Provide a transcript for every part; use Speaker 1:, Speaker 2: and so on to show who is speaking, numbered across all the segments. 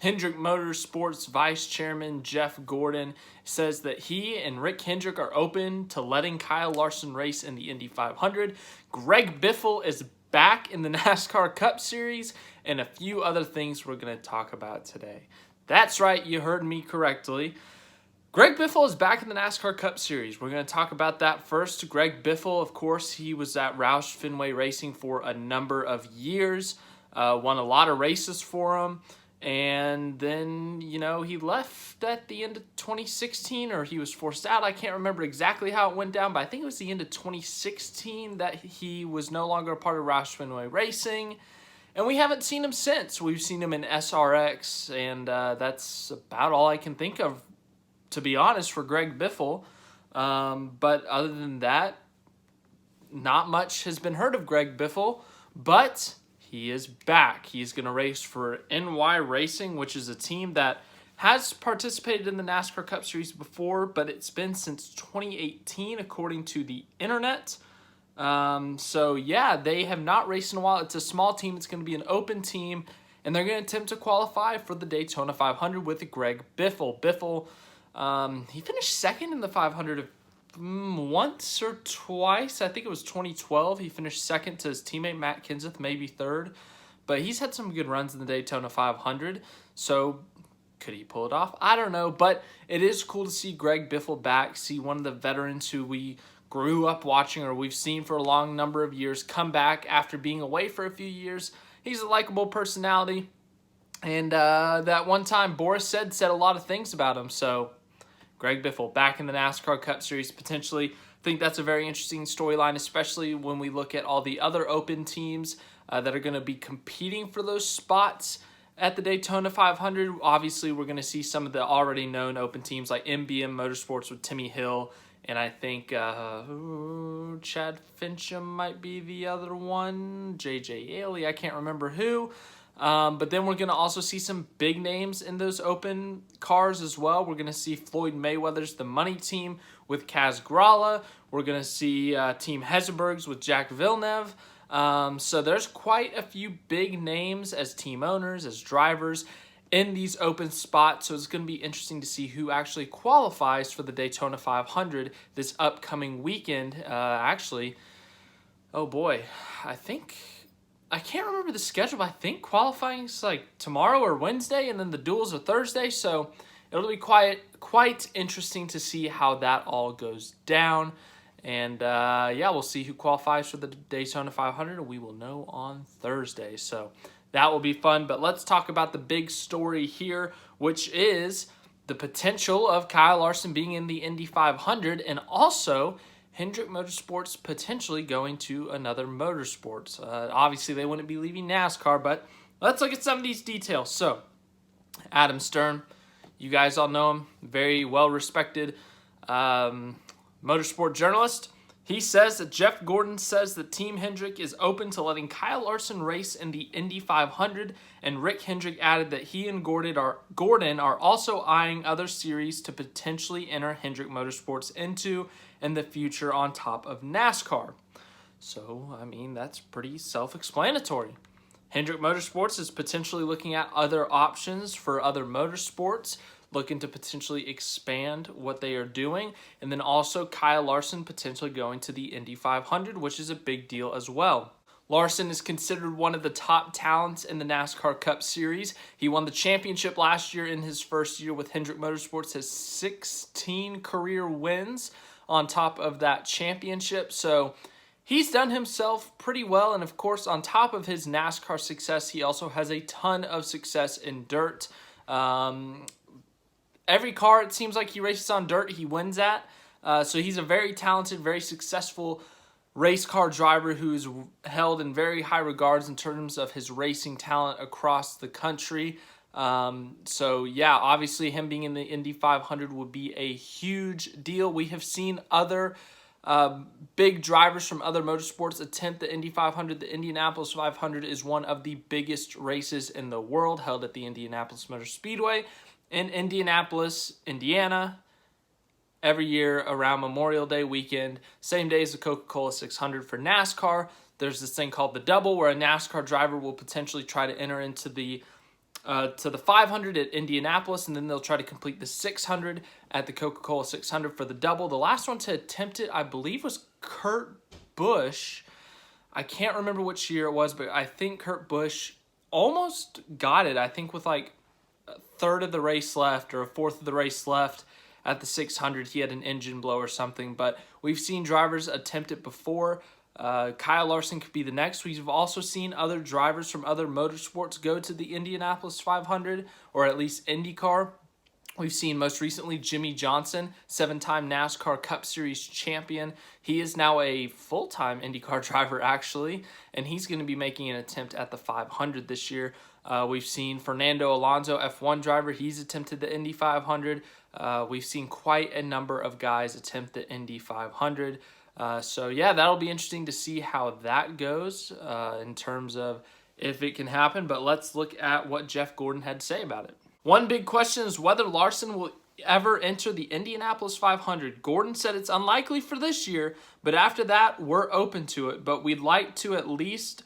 Speaker 1: Hendrick Motorsports Vice Chairman Jeff Gordon says that he and Rick Hendrick are open to letting Kyle Larson race in the Indy 500. Greg Biffle is back in the NASCAR Cup Series, and a few other things we're going to talk about today. That's right, you heard me correctly. Greg Biffle is back in the NASCAR Cup Series. We're going to talk about that first. Greg Biffle, of course, he was at Roush Fenway Racing for a number of years, won a lot of races for him. And then, he left at the end of 2016, or he was forced out. I can't remember exactly how it went down, but I think it was the end of 2016 that he was no longer a part of Roush Fenway Racing. And we haven't seen him since. We've seen him in SRX, and that's about all I can think of, to be honest, for Greg Biffle. But other than that, not much has been heard of Greg Biffle, but he is back. He's going to race for NY Racing, which is a team that has participated in the NASCAR Cup Series before, but it's been since 2018, according to the internet. So, yeah, they have not raced in a while. It's a small team. It's going to be an open team, and they're going to attempt to qualify for the Daytona 500 with Greg Biffle. Biffle, he finished second in the 500 once or twice. I think it was 2012. He finished second to his teammate Matt Kenseth, maybe third. But he's had some good runs in the Daytona 500. So could he pull it off? I don't know. But it is cool to see Greg Biffle back, see one of the veterans who we grew up watching or we've seen for a long number of years come back after being away for a few years. He's a likable personality. And that one time Boris said a lot of things about him. So Greg Biffle back in the NASCAR Cup Series potentially. I think that's a very interesting storyline, especially when we look at all the other open teams that are going to be competing for those spots at the Daytona 500. Obviously, we're going to see some of the already known open teams like MBM Motorsports with Timmy Hill, and I think Chad Fincham might be the other one, JJ Ailey, I can't remember who. But then we're going to also see some big names in those open cars as well. We're going to see Floyd Mayweather's The Money Team with Kaz Grala. We're going to see Team Hesselberg's with Jack Villeneuve. So there's quite a few big names as team owners, as drivers in these open spots. So it's going to be interesting to see who actually qualifies for the Daytona 500 this upcoming weekend. Oh boy, I can't remember the schedule, but I think qualifying is like tomorrow or Wednesday, and then the duels are Thursday. So it'll be quite interesting to see how that all goes down. And we'll see who qualifies for the Daytona 500, and we will know on Thursday. So that will be fun. But let's talk about the big story here, which is the potential of Kyle Larson being in the Indy 500, and also Hendrick Motorsports potentially going to another motorsports. Obviously, they wouldn't be leaving NASCAR, but let's look at some of these details. So, Adam Stern, you guys all know him, very well-respected motorsport journalist. He says that Jeff Gordon says that Team Hendrick is open to letting Kyle Larson race in the Indy 500, and Rick Hendrick added that he and Gordon are also eyeing other series to potentially enter Hendrick Motorsports into in the future on top of NASCAR. So, that's pretty self-explanatory. Hendrick Motorsports is potentially looking at other options for other motorsports, looking to potentially expand what they are doing. And then also Kyle Larson potentially going to the Indy 500, which is a big deal as well. Larson is considered one of the top talents in the NASCAR Cup Series. He won the championship last year in his first year with Hendrick Motorsports, has 16 career wins on top of that championship. So he's done himself pretty well. And of course, on top of his NASCAR success, he also has a ton of success in dirt. Every car, it seems like he races on dirt, he wins at. So he's a very talented, very successful race car driver who's held in very high regards in terms of his racing talent across the country. Obviously him being in the Indy 500 would be a huge deal. We have seen other big drivers from other motorsports attempt the Indy 500. The Indianapolis 500 is one of the biggest races in the world, held at the Indianapolis Motor Speedway in Indianapolis, Indiana, every year around Memorial Day weekend, same day as the Coca-Cola 600 for NASCAR. There's this thing called the double, where a NASCAR driver will potentially try to enter into the to the 500 at Indianapolis, and then they'll try to complete the 600 at the Coca-Cola 600 for the double. The last one to attempt it, I believe, was Kurt Busch. I can't remember which year it was, but I think Kurt Busch almost got it. I think with like a third of the race left or a fourth of the race left at the 600, he had an engine blow or something. But we've seen drivers attempt it before. Kyle Larson could be the next. We've also seen other drivers from other motorsports go to the Indianapolis 500, or at least IndyCar. We've seen most recently Jimmie Johnson, 7-time NASCAR Cup Series champion. He is now a full-time IndyCar driver, actually, and he's going to be making an attempt at the 500 this year. We've seen Fernando Alonso, F1 driver. He's attempted the Indy 500. We've seen quite a number of guys attempt the Indy 500. So, yeah, that'll be interesting to see how that goes in terms of if it can happen. But let's look at what Jeff Gordon had to say about it. One big question is whether Larson will ever enter the Indianapolis 500. Gordon said it's unlikely for this year, but after that, we're open to it. But we'd like to at least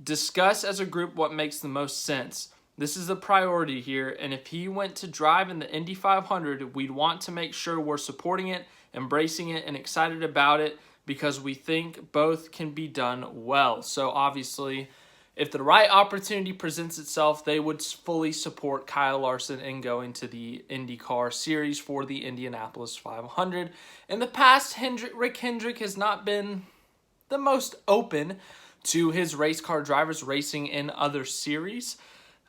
Speaker 1: discuss as a group what makes the most sense. This is a priority here, and if he went to drive in the Indy 500, we'd want to make sure we're supporting it, embracing it, and excited about it because we think both can be done well. So obviously, if the right opportunity presents itself, they would fully support Kyle Larson in going to the IndyCar Series for the Indianapolis 500. In the past, Rick Hendrick has not been the most open to his race car drivers racing in other series.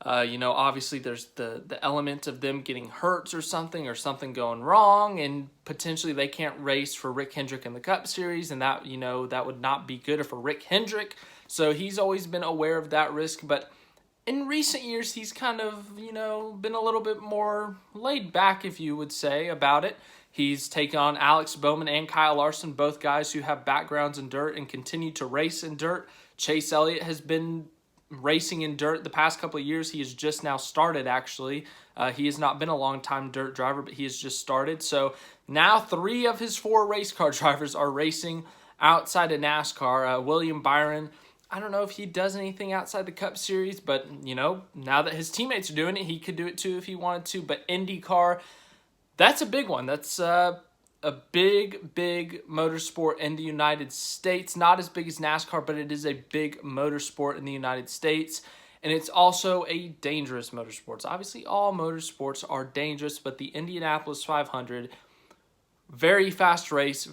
Speaker 1: Obviously there's the element of them getting hurt or something going wrong, and potentially they can't race for Rick Hendrick in the Cup Series, and that would not be good for Rick Hendrick. So he's always been aware of that risk, but in recent years he's kind of, been a little bit more laid back, if you would say, about it. He's taken on Alex Bowman and Kyle Larson, both guys who have backgrounds in dirt and continue to race in dirt. Chase Elliott has been racing in dirt the past couple of years. He has just now started, actually. He has not been a long-time dirt driver, but he has just started. So now 3 of his 4 race car drivers are racing outside of NASCAR. William Byron, I don't know if he does anything outside the Cup Series, but, now that his teammates are doing it, he could do it too if he wanted to. But IndyCar, that's a big one. That's a big motorsport in the United States. Not as big as NASCAR, but it is a big motorsport in the United States. And it's also a dangerous motorsport. Obviously, all motorsports are dangerous, but the Indianapolis 500, very fast race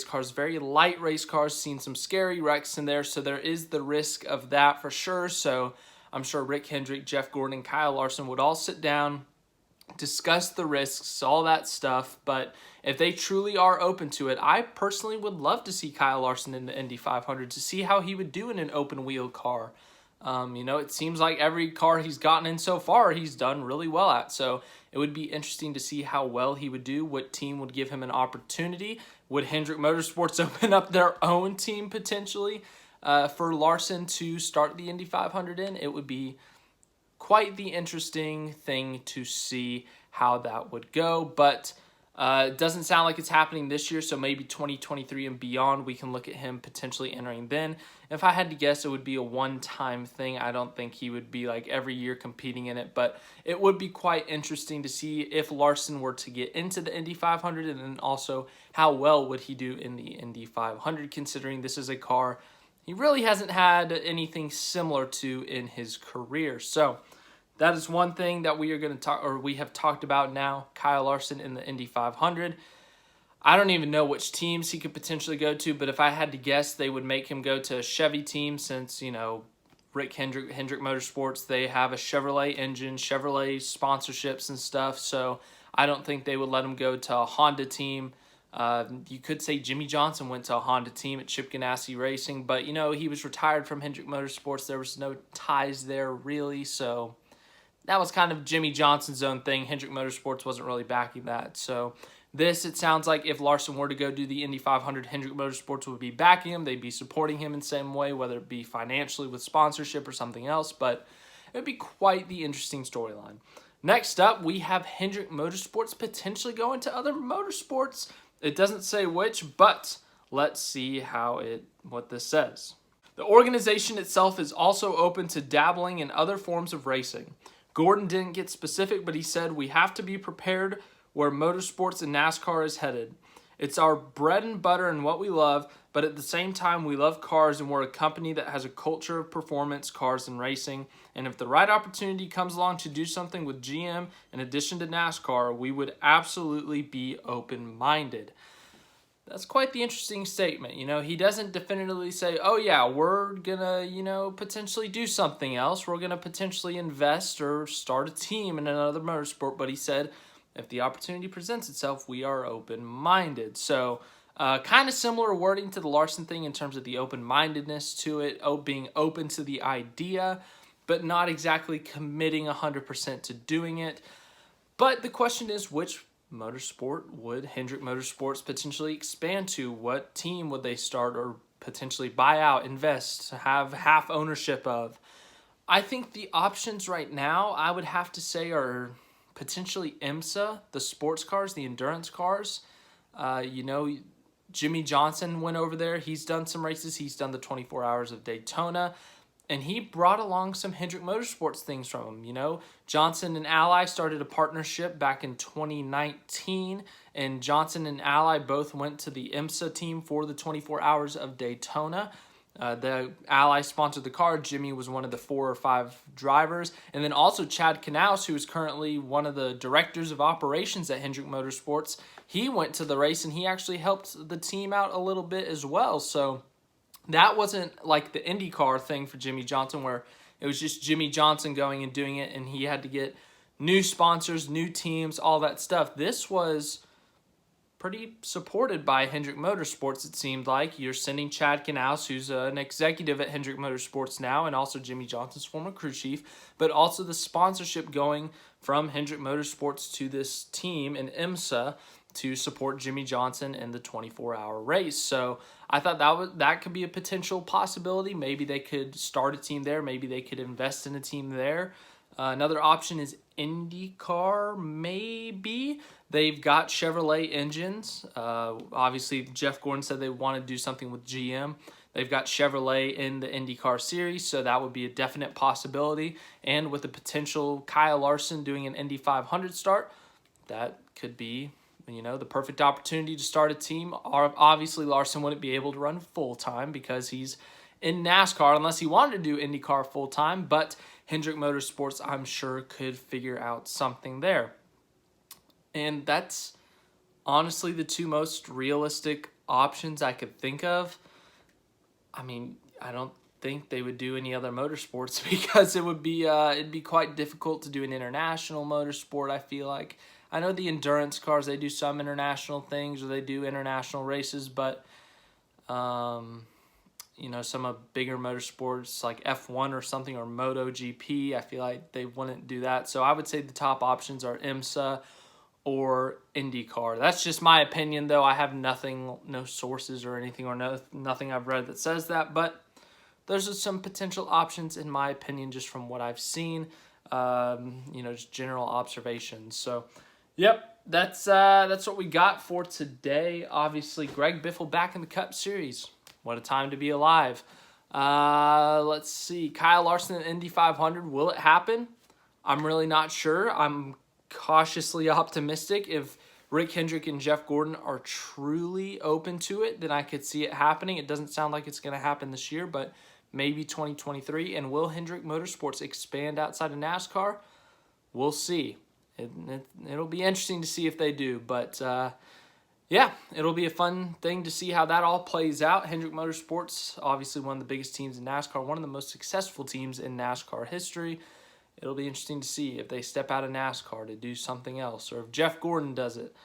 Speaker 1: cars, very light race cars, seen some scary wrecks in there, so there is the risk of that for sure. So I'm sure Rick Hendrick, Jeff Gordon, and Kyle Larson would all sit down, discuss the risks, all that stuff. But if they truly are open to it, I personally would love to see Kyle Larson in the Indy 500 to see how he would do in an open wheel car. It seems like every car he's gotten in so far, he's done really well at. So it would be interesting to see how well he would do, what team would give him an opportunity. Would Hendrick Motorsports open up their own team potentially for Larson to start the Indy 500 in? It would be quite the interesting thing to see how that would go. But it doesn't sound like it's happening this year, so maybe 2023 and beyond, we can look at him potentially entering then. If I had to guess, it would be a one-time thing. I don't think he would be like every year competing in it, but it would be quite interesting to see if Larson were to get into the Indy 500, and then also how well would he do in the Indy 500, considering this is a car he really hasn't had anything similar to in his career. So that is one thing that we have talked about now, Kyle Larson in the Indy 500. I don't even know which teams he could potentially go to, but if I had to guess, they would make him go to a Chevy team since, Rick Hendrick Motorsports, they have a Chevrolet engine, Chevrolet sponsorships and stuff, so I don't think they would let him go to a Honda team. You could say Jimmie Johnson went to a Honda team at Chip Ganassi Racing, but, he was retired from Hendrick Motorsports. There was no ties there, really, so that was kind of Jimmie Johnson's own thing. Hendrick Motorsports wasn't really backing that. So it sounds like if Larson were to go do the Indy 500, Hendrick Motorsports would be backing him. They'd be supporting him in the same way, whether it be financially with sponsorship or something else. But it would be quite the interesting storyline. Next up, we have Hendrick Motorsports potentially going to other motorsports. It doesn't say which, but let's see what this says. The organization itself is also open to dabbling in other forms of racing. Gordon didn't get specific, but he said, "We have to be prepared where motorsports and NASCAR is headed. It's our bread and butter and what we love, but at the same time, we love cars and we're a company that has a culture of performance, cars, and racing. And if the right opportunity comes along to do something with GM in addition to NASCAR, we would absolutely be open-minded." That's quite the interesting statement. He doesn't definitively say, "Oh yeah, we're gonna, potentially do something else. We're gonna potentially invest or start a team in another motorsport." But he said, if the opportunity presents itself, we are open-minded. So kind of similar wording to the Larson thing in terms of the open-mindedness to it, being open to the idea, but not exactly committing 100% to doing it. But the question is, which motorsport would Hendrick Motorsports potentially expand to? What team would they start or potentially buy out, invest, have half ownership of? I think the options right now, I would have to say, are potentially IMSA, the sports cars, the endurance cars. Jimmy Johnson went over there. He's done some races. He's done the 24 Hours of Daytona. And he brought along some Hendrick Motorsports things from him. Johnson and Ally started a partnership back in 2019. And Johnson and Ally both went to the IMSA team for the 24 Hours of Daytona. The Ally sponsored the car. Jimmy was one of the 4 or 5 drivers. And then also Chad Knaus, who is currently one of the directors of operations at Hendrick Motorsports. He went to the race and he actually helped the team out a little bit as well. So that wasn't like the IndyCar thing for Jimmy Johnson where it was just Jimmy Johnson going and doing it and he had to get new sponsors, new teams, all that stuff. This was pretty supported by Hendrick Motorsports, it seemed like. You're sending Chad Knaus, who's an executive at Hendrick Motorsports now, and also Jimmy Johnson's former crew chief, but also the sponsorship going from Hendrick Motorsports to this team in IMSA to support Jimmy Johnson in the 24-hour race. So I thought that could be a potential possibility. Maybe they could start a team there. Maybe they could invest in a team there. Another option is IndyCar, maybe. They've got Chevrolet engines. Obviously, Jeff Gordon said they want to do something with GM. They've got Chevrolet in the IndyCar series, so that would be a definite possibility. And with the potential Kyle Larson doing an Indy 500 start, that could be the perfect opportunity to start a team. Obviously, Larson wouldn't be able to run full-time because he's in NASCAR unless he wanted to do IndyCar full-time, but Hendrick Motorsports, I'm sure, could figure out something there. And that's honestly the 2 most realistic options I could think of. I mean, I don't think they would do any other motorsports because it'd be quite difficult to do an international motorsport, I feel like. I know the endurance cars, they do some international things or they do international races, but some of bigger motorsports like F1 or something or MotoGP, I feel like they wouldn't do that. So I would say the top options are IMSA or IndyCar. That's just my opinion, though. I have no sources or anything or nothing I've read that says that, but those are some potential options in my opinion just from what I've seen, just general observations. So, yep, that's what we got for today. Obviously, Greg Biffle back in the Cup Series. What a time to be alive. Let's see. Kyle Larson in Indy 500. Will it happen? I'm really not sure. I'm cautiously optimistic. If Rick Hendrick and Jeff Gordon are truly open to it, then I could see it happening. It doesn't sound like it's going to happen this year, but maybe 2023. And will Hendrick Motorsports expand outside of NASCAR? We'll see. It'll be interesting to see if they do, but yeah, it'll be a fun thing to see how that all plays out. Hendrick Motorsports, obviously one of the biggest teams in NASCAR, one of the most successful teams in NASCAR history. It'll be interesting to see if they step out of NASCAR to do something else, or if Jeff Gordon does it.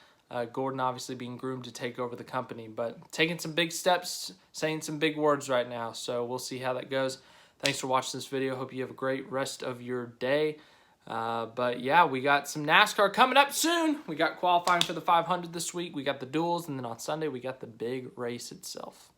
Speaker 1: Gordon obviously being groomed to take over the company, but taking some big steps, saying some big words right now, so we'll see how that goes. Thanks for watching this video. Hope you have a great rest of your day. But yeah, we got some NASCAR coming up soon. We got qualifying for the 500 this week. We got the duels, and then on Sunday we got the big race itself.